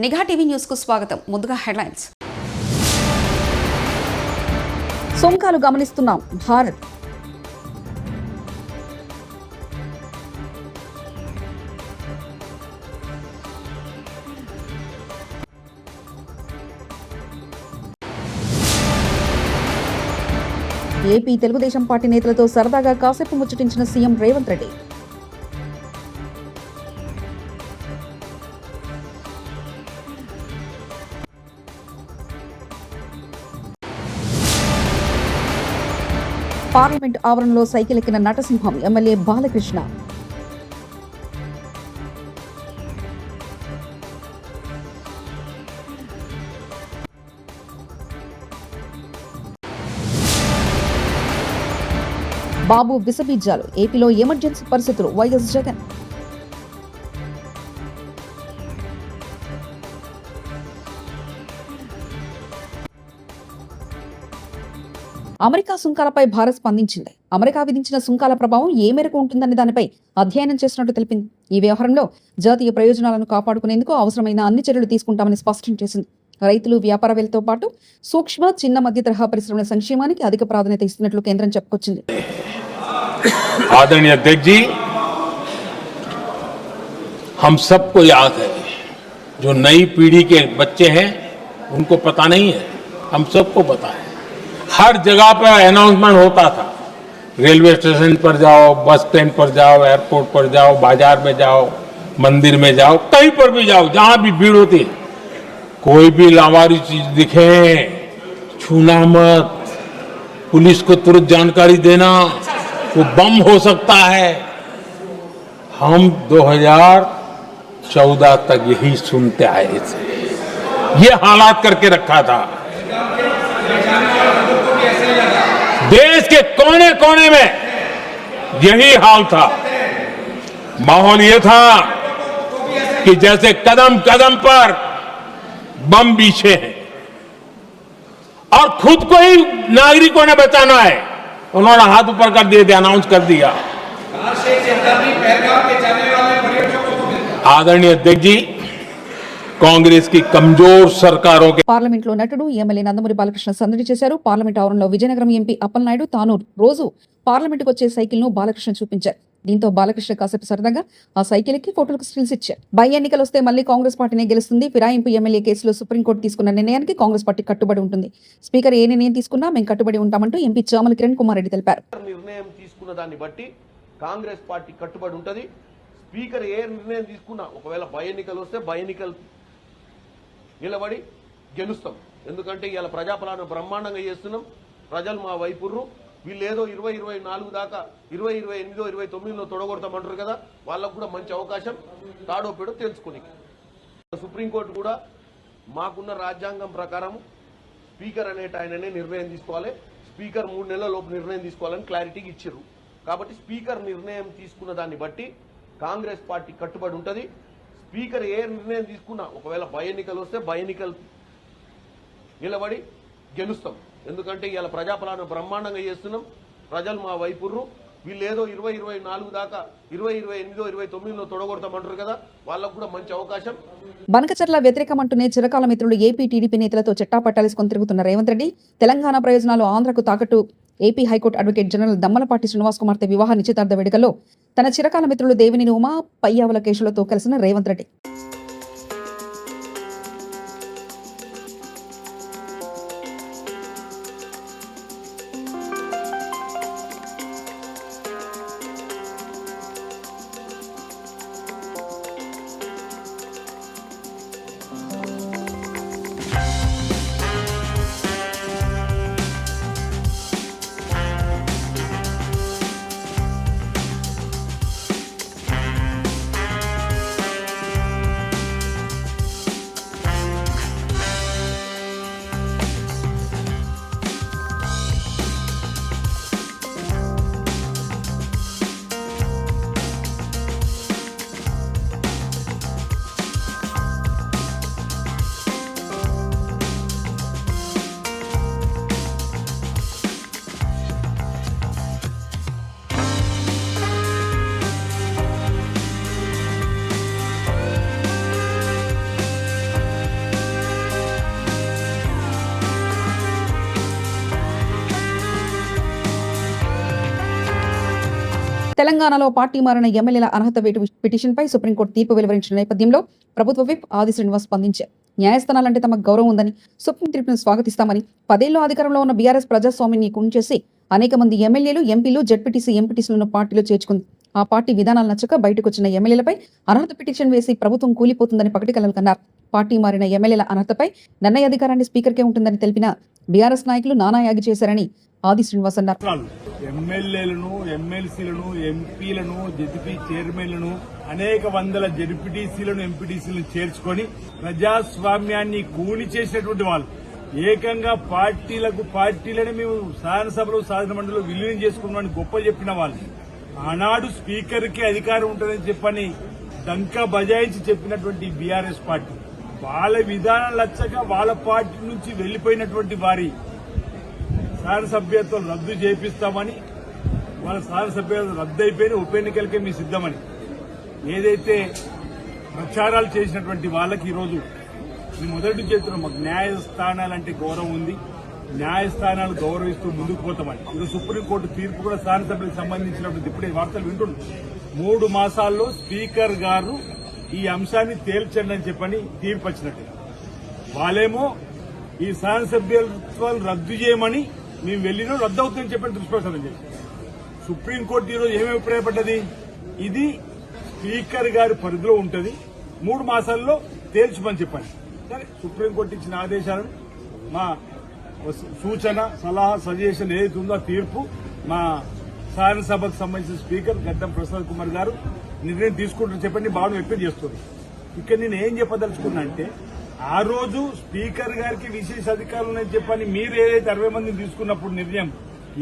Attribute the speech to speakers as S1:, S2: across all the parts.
S1: నిఘా TV news కు స్వాగతం. ముందుగా హెడ్లైన్స్. సుంకాలు గమనిస్తున్నాం. భారత్ ఏపీ తెలుగుదేశం పార్టీ నేతలతో సరదాగా కాసేపు ముచ్చటించిన సీఎం రేవంత్ రెడ్డి. పార్లమెంట్ ఆవరణలో సైకిల్ ఎక్కిన నటసింహం ఎమ్మెల్యే బాలకృష్ణ. బాబు విసబీజాలు. ఏపీలో ఎమర్జెన్సీ పరిస్థితులు. వైఎస్ జగన్. అమెరికా సుంకాలపై భారత్ స్పందించింది. అమెరికా విధించిన సుంకాల ప్రభావం ఏ మేరకు ఉంటుందనే దానిపై అధ్యయనం చేసినట్టు తెలిపింది. ఈ వ్యవహారంలో జాతీయ ప్రయోజనాలను కాపాడుకునేందుకు అవసరమైన అన్ని చర్యలు తీసుకుంటామని స్పష్టం చేసింది. రైతులు, వ్యాపారవేత్తలతో పాటు సూక్ష్మ, చిన్న, మధ్య తరహా పరిశ్రమల సంక్షేమానికి అధిక ప్రాధాన్యత ఇస్తున్నట్లు కేంద్రం చెప్పుకొచ్చింది.
S2: आदरणीय अध्यक्ष जी, हम सबको याद है, जो नई पीढ़ी के बच्चे हैं उनको पता नहीं है, हम सबको पता है। हर जगह पर अनाउंसमेंट होता था, रेलवे स्टेशन पर जाओ, बस स्टैंड पर जाओ, एयरपोर्ट पर जाओ, बाजार में जाओ, मंदिर में जाओ, कहीं पर भी जाओ, जहां भी भीड़ होती है, कोई भी लावारी चीज दिखे छूना मत, पुलिस को तुरंत जानकारी देना, वो बम हो सकता है। हम 2014 तक यही सुनते आए थे, ये हालात करके रखा था। देश के कोने कोने में यही हाल था। माहौल ये था कि जैसे कदम कदम पर बम बिछे हैं और खुद को ही नागरिकों ने बचाना है, उन्होंने हाथ ऊपर कर दिए थे, अनाउंस कर दिया। आदरणीय अध्यक्ष जी, కాంగ్రెస్ కి కమ్జోర్ సర్కారో
S1: పార్లమెంట్ లో నటుడు ఎమ్మెల్యే నందమూరి బాలకృష్ణ సందడి చేశారు. పార్లమెంట్ ఆవరణలో విజయనగరం ఎంపీ అప్పలనాయుడు తాను రోజు పార్లమెంట్కి వచ్చే సైకిల్ ను బాలకృష్ణ చూపించారు. దీంతో బాలకృష్ణ కాసేపు సరదాగా ఆ సైకిల్ ఎక్కి ఫోటోలకు స్టిల్స్ ఇచ్చారు. బై ఎన్నికలు వస్తే మళ్లీ కాంగ్రెస్ పార్టీనే గెలుస్తుంది. ఫిరాయింపు ఎమ్మెల్యే కేసులో సుప్రీంకోర్టు తీసుకున్న నిర్ణయానికి కాంగ్రెస్ పార్టీ కట్టుబడి ఉంటుంది. స్పీకర్ ఏ నిర్ణయం తీసుకున్నా మేము కట్టుబడి ఉంటామంటూ ఎంపీ చామల కిరణ్ కుమార్ రెడ్డి తెలిపారు.
S3: నిర్ణయం తీసుకున్న దాన్ని బట్టి కాంగ్రెస్ పార్టీ కట్టుబడి ఉంటుంది. స్పీకర్ ఏ నిర్ణయం తీసుకున్నా, ఒకవేళ బై ఎన్నికలు వస్తే బై ఎన్నికలు నిలబడి గెలుస్తాం. ఎందుకంటే ఇవాళ ప్రజాపాలన బ్రహ్మాండంగా చేస్తున్నాం. ప్రజలు మా వైపుర్రు. వీళ్ళు ఏదో 2024 దాకా 2028, 2029లో తొడగొడతామంటారు కదా, వాళ్ళకు కూడా మంచి అవకాశం తాడో పేడో తెలుసుకుని. సుప్రీంకోర్టు కూడా మాకున్న రాజ్యాంగం ప్రకారం స్పీకర్ అనేట ఆయననే నిర్ణయం తీసుకోవాలి, స్పీకర్ 3 నెలల లోపు నిర్ణయం తీసుకోవాలని క్లారిటీకి ఇచ్చిర్రు. కాబట్టి స్పీకర్ నిర్ణయం తీసుకున్న దాన్ని బట్టి కాంగ్రెస్ పార్టీ కట్టుబడి ఉంటుంది. స్పీకర్ ఏ నిర్ణయం తీసుకున్నా, ఒకవేళ బై ఎన్నికలు వస్తే బై ఎన్నికలు నిలబడి గెలుస్తాం. ఎందుకంటే ఇవాళ ప్రజాపాలన బ్రహ్మాండంగా చేస్తున్నాం. ప్రజలు మా వైపుర్రు. వీళ్ళు ఏదో 2024 దాకా 2028, 2029లో తొడగొడతామంటారు కదా, వాళ్ళకు కూడా మంచి అవకాశం.
S1: బనకచర్ల వ్యతిరేకమంటూనే చిరకాల మిత్రులు ఏపీ టీడీపీ నేతలతో చెట్టాపట్టాలేసుకొని తిరుగుతున్న రేవంత్ రెడ్డి తెలంగాణ ప్రయోజనాలు ఆంధ్రకు తాకట్టు. AP high court advocate general Dammalapati Srinivas కుమార్తె వివాహ నిశ్చితార్థ వేడుకల్లో తన చిరకాల మిత్రులు దేవినేని ఉమా, పయ్యావుల కేశులతో కలిసిన రేవంత్ రెడ్డి. తెలంగాణలో పార్టీ మారిన ఎమ్మెల్యేల అర్హత వేటు పిటిషన్పై సుప్రీంకోర్టు తీర్పు వెలువరించిన నేపథ్యంలో ప్రభుత్వ విప్ ఆది శ్రీనివాస్ స్పందించారు. న్యాయస్థానాలంటే తమకు గౌరవం ఉందని, సుప్రీం తీర్పును స్వాగతిస్తామని, 10 ఏళ్లు అధికారంలో ఉన్న బీఆర్ఎస్ ప్రజాస్వామ్యాన్ని కుంచేసి అనేక మంది ఎమ్మెల్యేలు, ఎంపీలు, జెడ్పీటీసీ, ఎంపీటీసీలను పార్టీలో చేర్చుకుంది. ఆ పార్టీ విధానాలు నచ్చక బయటకు వచ్చిన ఎమ్మెల్యేలపై అర్హత పిటిషన్ వేసి ప్రభుత్వం కూలిపోతుందని పకటికలలు కన్నారు. పార్టీ మారిన ఎమ్మెల్యేల అర్హతపై నిర్ణయ అధికారాన్ని స్పీకర్కే ఉంటుందని తెలిపిన బీఆర్ఎస్ నాయకులు నానాయాగి చేశారని ఆది శ్రీనివాస్ అన్నారు.
S4: ఎమ్మెల్యేలను, ఎమ్మెల్సీలను, ఎంపీలను, జెడ్పీ చైర్మన్లను, అనేక వందల జెడ్పీటీసీలను, ఎంపీటీసీలను చేర్చుకొని ప్రజాస్వామ్యాన్ని కూలి చేసినటువంటి వాళ్ళు, ఏకంగా పార్టీలని మేము శాసనసభలో, శాసన మండలిలో విలీనం చేసుకున్నామని గొప్ప చెప్పిన వాళ్ళు, ఆనాడు స్పీకర్ కి అధికారం ఉంటుందని చెప్పని డంకా బజాయించి చెప్పినటువంటి బీఆర్ఎస్ పార్టీ, వాళ్ళ విధానం లచ్చక వాళ్ళ పార్టీ నుంచి వెళ్లిపోయినటువంటి వారి శాసనసభ్యత్వం రద్దు చేపిస్తామని, వాళ్ళ శాసనసభ్యత్వం రద్దు అయిపోయిన ఉప ఎన్నికలకే మీ సిద్దమని ఏదైతే ప్రచారాలు చేసినటువంటి వాళ్ళకి ఈరోజు మేము మొదటి చేస్తున్నాం. మాకు న్యాయస్థానాలంటే గౌరవం ఉంది, న్యాయస్థానాలు గౌరవిస్తూ ముందుకు పోతామని. ఇది సుప్రీంకోర్టు తీర్పు కూడా శాసనసభ్యులకు సంబంధించినటువంటి ఇప్పుడే వార్తలు వింటున్నాం. 3 మాసాల్లో స్పీకర్ గారు ఈ అంశాన్ని తేల్చండి అని చెప్పని తీర్పు వచ్చినట్టు, వాళ్ళేమో ఈ శాసనసభ్యత్వాలు రద్దు చేయమని మేము వెళ్ళినా రద్దు అవుతుందని చెప్పని దుష్ప్రచారం చేశారు. సుప్రీంకోర్టు ఈరోజు ఏమి అభిప్రాయపడ్డది, ఇది స్పీకర్ గారి పరిధిలో ఉంటుంది, 3 మాసాల్లో తేల్చమని చెప్పండి. సరే, సుప్రీంకోర్టు ఇచ్చిన ఆదేశాలను మా సూచన, సలహా, సజెషన్ ఏదైతే ఉందో ఆ తీర్పు మా శాసనసభకు సంబంధించిన స్పీకర్ గడ్డం ప్రసాద్ కుమార్ గారు నిర్ణయం తీసుకుంటారని చెప్పండి బాగా వ్యక్తం చేస్తుంది. ఇక్కడ నేను ఏం చెప్పదలుచుకున్నా అంటే, ఆ రోజు స్పీకర్ గారికి విశేష అధికారులు ఉన్నాయని చెప్పని మీరు ఏదైతే 60 మందిని తీసుకున్నప్పుడు నిర్ణయం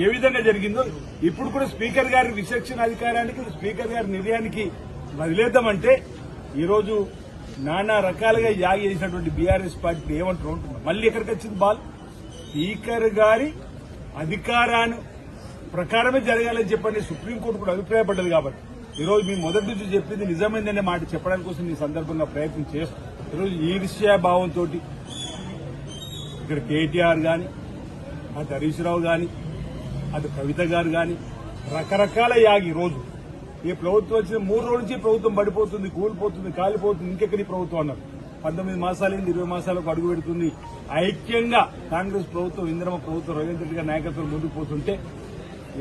S4: ఏ విధంగా జరిగిందో, ఇప్పుడు కూడా స్పీకర్ గారి విచక్షణ అధికారానికి, స్పీకర్ గారి నిర్ణయానికి వదిలేద్దామంటే ఈరోజు నానా రకాలుగా యాగి చేసినటువంటి బీఆర్ఎస్ పార్టీ ఏమంటారు ఉంటున్నారు. మళ్ళీ ఎక్కడికి వచ్చింది బాల్, స్పీకర్ గారి అధికారాన్ని ప్రకారమే జరగాలని చెప్పని సుప్రీంకోర్టు కూడా అభిప్రాయపడ్డది. కాబట్టి ఈరోజు మీ మొదటి నుంచి చెప్పింది నిజమైందనే మాట చెప్పడానికి కోసం ఈ సందర్భంగా ప్రయత్నం చేస్తాం. ఈరోజు ఈర్ష్యాభావంతో ఇక్కడ కేటీఆర్ గాని, అటు హరీష్ రావు గాని, అటు కవిత గారు గాని రకరకాల యాగి రోజు ఈ ప్రభుత్వం వచ్చిన 3 రోజుల నుంచి ప్రభుత్వం పడిపోతుంది, కూలిపోతుంది, కాలిపోతుంది, ఇంకెక్కడి ప్రభుత్వం అన్నారు. 19 మాసాలైంది, 20 మాసాలకు అడుగు పెడుతుంది. ఐక్యంగా కాంగ్రెస్ ప్రభుత్వం, ఇందిరమ్మ ప్రభుత్వం, రేవంత్ రెడ్డి గారి నాయకత్వం ముందుకు పోతుంటే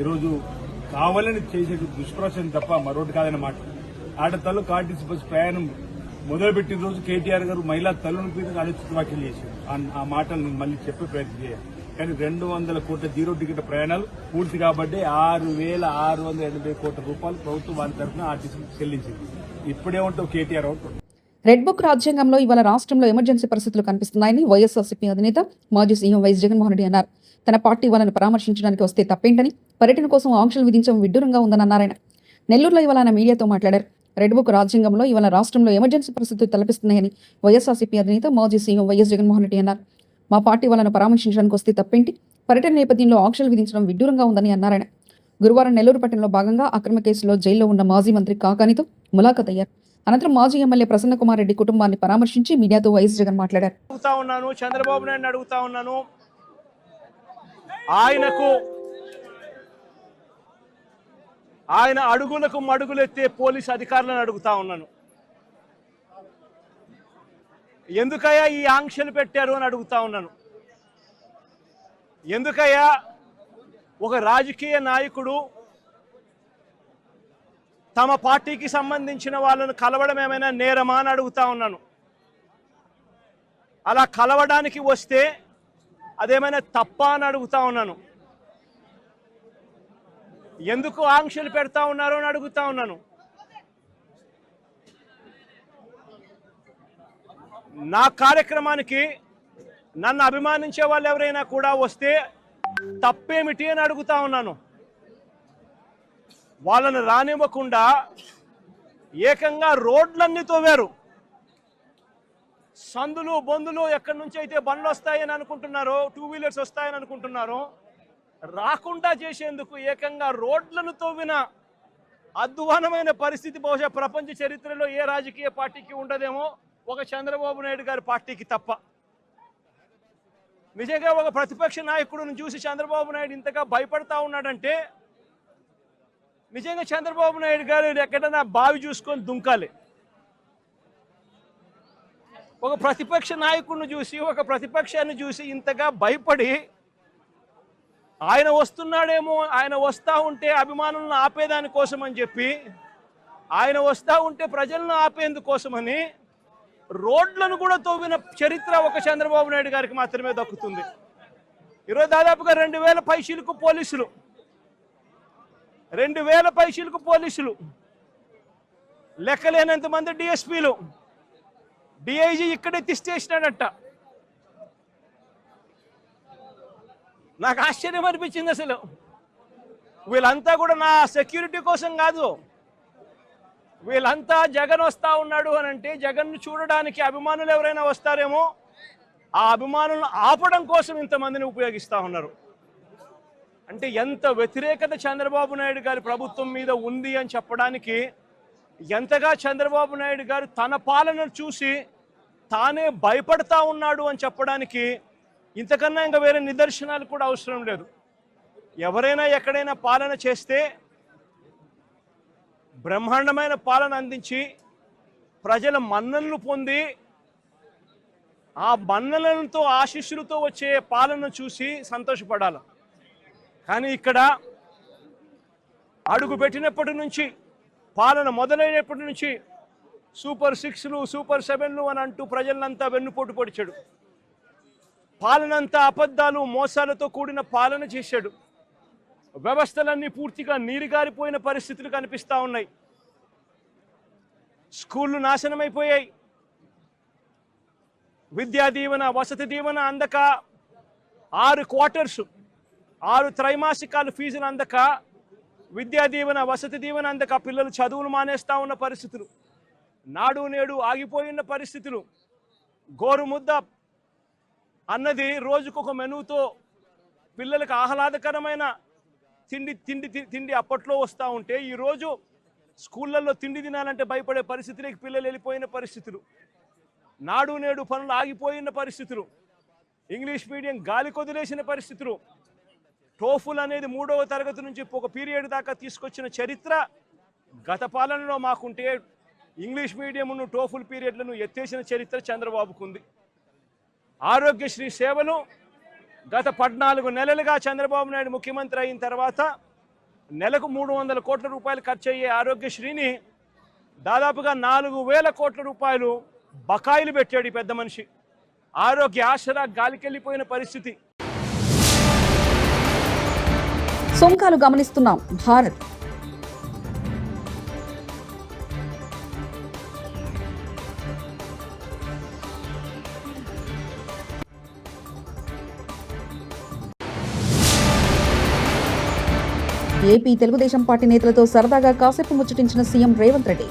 S4: ఈరోజు కావాలని చేసే దుష్ప్రచారం తప్ప మరొకటి కాదన్న మాట. ఆడతల్లు ఆర్టీసీ బస్సు ప్రయాణం మొదలుపెట్టిన రోజు కేటీఆర్ గారు మహిళా తల్లుల మీద అనుచిత వ్యాఖ్యలు చేశారు. ఆ మాటలు నేను మళ్ళీ చెప్పే ప్రయత్నం చేయాలి. కానీ 200 కోట్ల జీరో టికెట్ ప్రయాణాలు పూర్తి కాబట్టి 6,680 కోట్ల రూపాయలు ప్రభుత్వం వారి తరఫున ఆర్టీసీ చెల్లించింది. ఇప్పుడేమంటావు కేటీఆర్ అవుతాడు.
S1: రెడ్ బుక్ రాజ్యాంగంలో ఇవాళ రాష్ట్రంలో ఎమర్జెన్సీ పరిస్థితులు కనిపిస్తున్నాయని వైఎస్ఆర్సీపీ అధినేత మాజీ సీఎం వైఎస్ జగన్మోహన్ రెడ్డి అన్నారు. తన పార్టీ వాళ్ళని పరామర్శించడానికి వస్తే తప్పేంటని, పర్యటన కోసం ఆంక్షలు విధించడం విడ్డూరంగా ఉందని అన్నారాయన. నెల్లూరులో ఇవాళ ఆయన మీడియాతో మాట్లాడారు. రెడ్ బుక్ రాజ్యాంగంలో ఇవాళ రాష్ట్రంలో ఎమర్జెన్సీ పరిస్థితులు తలపిస్తున్నాయని వైఎస్ఆర్సీపీ అధినేత మాజీ సీఎం వైఎస్ జగన్మోహన్ రెడ్డి అన్నారు. మా పార్టీ వాళ్ళను పరామర్శించడానికి వస్తే తప్పేంటి, పర్యటన నేపథ్యంలో ఆంక్షలు విధించడం విడ్డూరంగా ఉందని అన్నారాయన. గురువారం నెల్లూరు పట్టణంలో భాగంగా అక్రమ కేసులో జైల్లో ఉన్న మాజీ మంత్రి కాకానితో ములాఖత్ అయ్యారు. అనంతరం మాజీ ఎమ్మెల్యే ప్రసన్న కుమార్ రెడ్డి కుటుంబాన్ని పరామర్శించి మీడియాతో వైఎస్ జగన్ మాట్లాడారు.
S5: చంద్రబాబు నాయుడు అడుగుతా ఉన్నాను, ఆయన అడుగులకు మడుగులెత్తే పోలీసు అధికారులను అడుగుతా ఉన్నాను. ఎందుకయ్యా ఈ ఆంక్షలు పెట్టారు అని అడుగుతా ఉన్నాను. ఎందుకయ్యా ఒక రాజకీయ నాయకుడు తమ పార్టీకి సంబంధించిన వాళ్ళను కలవడం ఏమైనా నేరమా అని అడుగుతా ఉన్నాను. అలా కలవడానికి వస్తే అదేమైనా తప్ప అని అడుగుతా ఉన్నాను. ఎందుకు ఆంక్షలు పెడతా ఉన్నారు అని అడుగుతా ఉన్నాను. నా కార్యక్రమానికి నన్ను అభిమానించే వాళ్ళు ఎవరైనా కూడా వస్తే తప్పేమిటి అని అడుగుతా ఉన్నాను. వాళ్ళని రానివ్వకుండా ఏకంగా రోడ్లన్నీ తోవారు. సందులు బొందులు ఎక్కడి నుంచి అయితే బండ్లు వస్తాయని అనుకుంటున్నారో, 2 వీలర్స్ వస్తాయని అనుకుంటున్నారో, రాకుండా చేసేందుకు ఏకంగా రోడ్లను తవ్విన అధ్వానమైన పరిస్థితి బహుశా ప్రపంచ చరిత్రలో ఏ రాజకీయ పార్టీకి ఉండదేమో, ఒక చంద్రబాబు నాయుడు గారి పార్టీకి తప్ప. నిజంగా ఒక ప్రతిపక్ష నాయకుడిని చూసి చంద్రబాబు నాయుడు ఇంతగా భయపడతా ఉన్నాడంటే నిజంగా చంద్రబాబు నాయుడు గారు ఎక్కడైనా బావి చూసుకొని దుంకాలి. ఒక ప్రతిపక్ష నాయకుడిని చూసి, ఒక ప్రతిపక్షాన్ని చూసి ఇంతగా భయపడి, ఆయన వస్తున్నాడేమో, ఆయన వస్తూ ఉంటే అభిమానులను ఆపేదాని కోసం అని చెప్పి, ఆయన వస్తూ ఉంటే ప్రజలను ఆపేందుకోసమని రోడ్లను కూడా తవ్విన చరిత్ర ఒక చంద్రబాబు నాయుడు గారికి మాత్రమే దక్కుతుంది. ఈరోజు దాదాపుగా 2000 పైచీలకు పోలీసులు, 2000 పైచీలకు పోలీసులు, లెక్కలేనంత మంది డిఎస్పీలు, డిఐజీ ఇక్కడే తిష్టేసినాడట. నాకు ఆశ్చర్యం అనిపించింది. అసలు వీళ్ళంతా కూడా నా సెక్యూరిటీ కోసం కాదు, వీళ్ళంతా జగన్ వస్తా ఉన్నాడు అని అంటే జగన్ను చూడడానికి అభిమానులు ఎవరైనా వస్తారేమో, ఆ అభిమానులను ఆపడం కోసం ఇంతమందిని ఉపయోగిస్తూ ఉన్నారు. అంటే ఎంత వ్యతిరేకత చంద్రబాబు నాయుడు గారి ప్రభుత్వం మీద ఉంది అని చెప్పడానికి, ఎంతగా చంద్రబాబు నాయుడు గారు తన పాలనను చూసి తానే భయపడతా ఉన్నాడు అని చెప్పడానికి ఇంతకన్నా ఇంకా వేరే నిదర్శనాలు కూడా అవసరం లేదు. ఎవరైనా ఎక్కడైనా పాలన చేస్తే బ్రహ్మాండమైన పాలన అందించి ప్రజల మన్ననలు పొంది, ఆ మన్ననలతో ఆశీస్సులతో వచ్చే పాలన చూసి సంతోషపడాలి. కానీ ఇక్కడ అడుగు పెట్టినప్పటి నుంచి, పాలన మొదలైనప్పటి నుంచి సూపర్ 6లు, సూపర్ 7లు అని అంటూ ప్రజలంతా వెన్నుపోటు పొడిచాడు. పాలనంతా అబద్ధాలు, మోసాలతో కూడిన పాలన చేశాడు. వ్యవస్థలన్నీ పూర్తిగా నీరుగారిపోయిన పరిస్థితులు కనిపిస్తూ ఉన్నాయి. స్కూళ్ళు నాశనమైపోయాయి. విద్యా దీవెన, వసతి దీవెన అందక 6 క్వార్టర్స్, 6 త్రైమాసికాలు ఫీజులు అందక, విద్యా దీవెన, వసతి దీవెన అందక పిల్లలు చదువులు మానేస్తూ ఉన్న పరిస్థితులు, నాడు నేడు ఆగిపోయిన పరిస్థితులు, గోరుముద్ద అన్నది రోజుకొక మెనూతో పిల్లలకు ఆహ్లాదకరమైన తిండి అప్పట్లో వస్తూ ఉంటే, ఈరోజు స్కూళ్ళల్లో తిండి తినాలంటే భయపడే పరిస్థితులకి పిల్లలు వెళ్ళిపోయిన పరిస్థితులు, నాడు నేడు పనులు ఆగిపోయిన పరిస్థితులు, ఇంగ్లీష్ మీడియం గాలి కొదిలేసిన పరిస్థితులు, టోఫుల్ అనేది 3వ తరగతి నుంచి ఒక పీరియడ్ దాకా తీసుకొచ్చిన చరిత్ర గత పాలనలో మాకుంటే, ఇంగ్లీష్ మీడియంను టోఫుల్ పీరియడ్లను ఎత్తేసిన చరిత్ర చంద్రబాబుకు ఉంది. ఆరోగ్యశ్రీ సేవలు గత 14 నెలలుగా చంద్రబాబు నాయుడు ముఖ్యమంత్రి అయిన తర్వాత నెలకు 300 కోట్ల రూపాయలు ఖర్చు అయ్యే ఆరోగ్యశ్రీని దాదాపుగా 4000 కోట్ల రూపాయలు బకాయిలు పెట్టాడు ఈ పెద్ద మనిషి. ఆరోగ్య ఆసరా గాలికెళ్ళిపోయిన పరిస్థితి.
S1: సొంకాలు గమనిస్తున్నాం భారత్. ఏపీ తెలుగుదేశం పార్టీ నేతలతో సరదాగా కాసేపు ముచ్చటించిన సీఎం రేవంత్ రెడ్డి.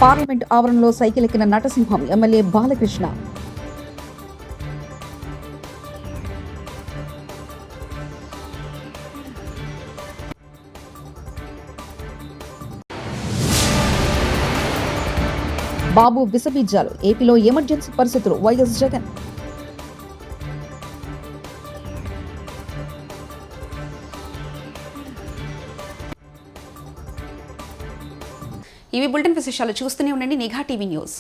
S1: పార్లమెంట్ ఆవరణలో సైకిల్ ఎక్కిన నటసింహం ఎమ్మెల్యే బాలకృష్ణ. బాబు విషబీజాలు, ఏపీలో ఎమర్జెన్సీ పరిస్థితులు, వైఎస్ జగన్.
S6: ఇవి బులెటిన్ విశేషాలు. చూస్తూనే ఉండండి నిఘా టీవీ న్యూస్.